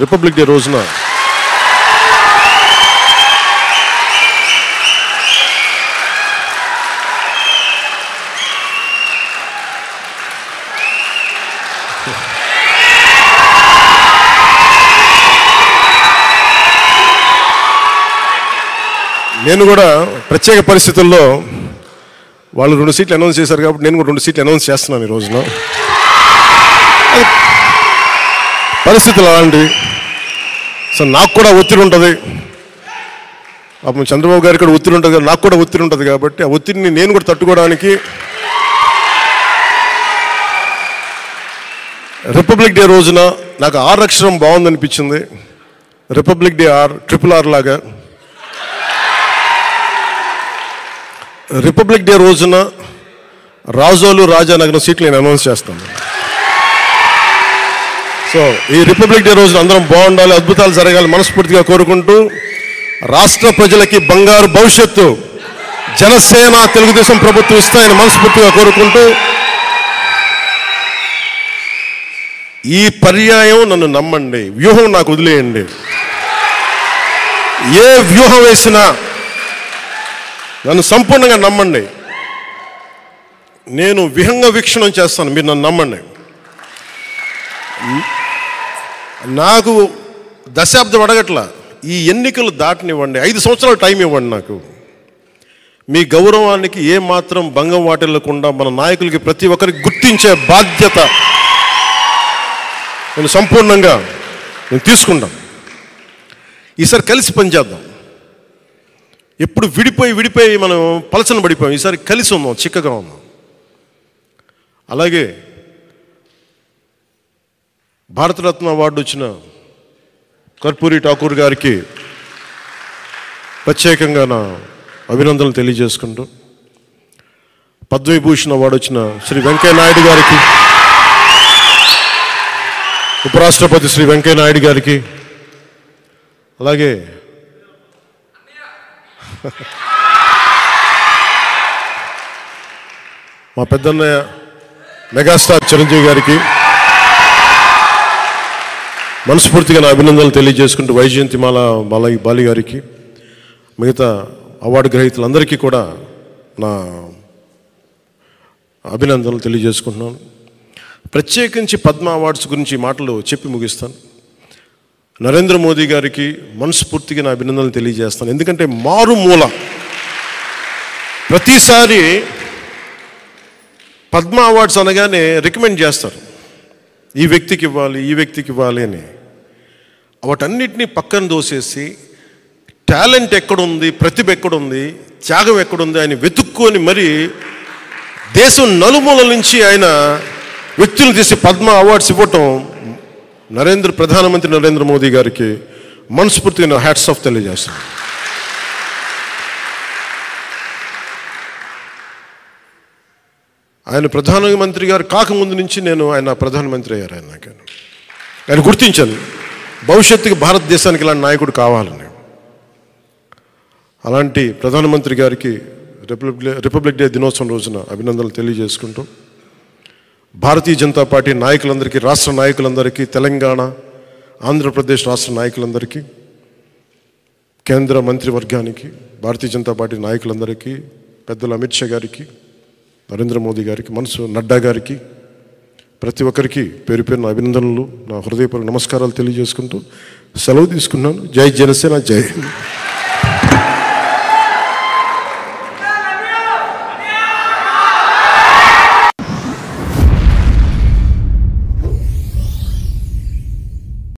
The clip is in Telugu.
రిపబ్లిక్ డే రోజున నేను కూడా ప్రత్యేక పరిస్థితుల్లో వాళ్ళు 2 సీట్లు అనౌన్స్ చేశారు కాబట్టి నేను కూడా 2 సీట్లు అనౌన్స్ చేస్తున్నాను ఈ రోజున. పరిస్థితులు అలాంటివి. సో నాకు కూడా ఒత్తిడి ఉంటుంది, అప్పుడు చంద్రబాబు గారికి కూడా ఒత్తిడి ఉంటుంది, నాకు కూడా ఒత్తిడి ఉంటుంది. కాబట్టి ఆ ఒత్తిడిని నేను కూడా తట్టుకోవడానికి రిపబ్లిక్ డే రోజున నాకు R అక్షరం బాగుందనిపించింది. రిపబ్లిక్ డే RRR లాగా రిపబ్లిక్ డే రోజున రాజోలు రాజానగరం సీట్లు నేను అనౌన్స్ చేస్తాను. సో ఈ రిపబ్లిక్ డే రోజున అందరం బాగుండాలి, అద్భుతాలు జరగాలి మనస్ఫూర్తిగా కోరుకుంటూ, రాష్ట్ర ప్రజలకి బంగారు భవిష్యత్తు జనసేన తెలుగుదేశం ప్రభుత్వం ఇస్తాయని మనస్ఫూర్తిగా కోరుకుంటూ, ఈ పర్యాయం నన్ను నమ్మండి, వ్యూహం నాకు వదిలేయండి. ఏ వ్యూహం వేసినా నన్ను సంపూర్ణంగా నమ్మండి. నేను విహంగ వీక్షణం చేస్తాను, మీరు నన్ను నమ్మండి. నాకు దశాబ్దం అడగట్లా, ఈ ఎన్నికలు దాటనివ్వండి, 5 సంవత్సరాలు టైం ఇవ్వండి. నాకు మీ గౌరవానికి ఏమాత్రం భంగం వాటిల్లకుండా మన నాయకులకి ప్రతి ఒక్కరికి గుర్తించే బాధ్యత నేను సంపూర్ణంగా తీసుకుంటాను. ఈసారి కలిసి పనిచేద్దాం. ఎప్పుడు విడిపోయి మనం పలచన పడిపోయాం. ఈసారి కలిసి ఉందాం, చిక్కగా ఉందాం. అలాగే భారతరత్న అవార్డు వచ్చిన కర్పూరి ఠాకూర్ గారికి ప్రత్యేకంగా నా అభినందనలు తెలియజేసుకుంటూ, పద్మవిభూషణ్ అవార్డు వచ్చిన శ్రీ వెంకయ్య నాయుడు గారికి, ఉపరాష్ట్రపతి శ్రీ వెంకయ్య నాయుడు గారికి, అలాగే మా పెద్దన్నయ్య మెగాస్టార్ చిరంజీవి గారికి మనస్ఫూర్తిగా నా అభినందనలు తెలియజేసుకుంటూ, వైజయంతిమాల బాలి గారికి, మిగతా అవార్డు గ్రహీతలందరికీ కూడా నా అభినందనలు తెలియజేసుకుంటున్నాను. ప్రత్యేకించి పద్మ అవార్డ్స్ గురించి మాటలు చెప్పి ముగిస్తాను. నరేంద్ర మోదీ గారికి మనస్ఫూర్తిగా నా అభినందనలు తెలియజేస్తాను. ఎందుకంటే మారుమూల ప్రతిసారి పద్మ అవార్డ్స్ అనగానే రికమెండ్ చేస్తారు, ఈ వ్యక్తికి ఇవ్వాలి, ఈ వ్యక్తికి ఇవ్వాలి అని. వాటన్నిటినీ పక్కన దోసేసి టాలెంట్ ఎక్కడుంది, ప్రతిభ ఎక్కడుంది, త్యాగం ఎక్కడుంది ఆయన వెతుక్కొని మరి దేశం నలుమూలల నుంచి ఆయన వ్యక్తులు తీసి పద్మ అవార్డ్స్ ఇవ్వటం ప్రధానమంత్రి నరేంద్ర మోదీ గారికి మనస్ఫూర్తిగా హ్యాట్స్ ఆఫ్ తెలియజేస్తాను. ఆయన ప్రధానమంత్రి గారు కాకముందు నుంచి ఆయన ప్రధానమంత్రి అయ్యారు. ఆయన గుర్తించాను భవిష్యత్తుకి భారతదేశానికి ఇలాంటి నాయకుడు కావాలని. అలాంటి ప్రధానమంత్రి గారికి రిపబ్లిక్ డే దినోత్సవం రోజున అభినందనలు తెలియజేసుకుంటూ, భారతీయ జనతా పార్టీ నాయకులందరికీ, రాష్ట్ర నాయకులందరికీ, తెలంగాణ ఆంధ్రప్రదేశ్ రాష్ట్ర నాయకులందరికీ, కేంద్ర మంత్రివర్గానికి, భారతీయ జనతా పార్టీ నాయకులందరికీ, పెద్దలు అమిత్ షా గారికి, నరేంద్ర మోదీ గారికి, నడ్డా గారికి, ప్రతి ఒక్కరికి పేరు పేరున అభినందనలు, నా హృదయపూర్వక నమస్కారాలు తెలియజేసుకుంటూ సెలవు తీసుకున్నాను. జై జనసేన, జై హింద్.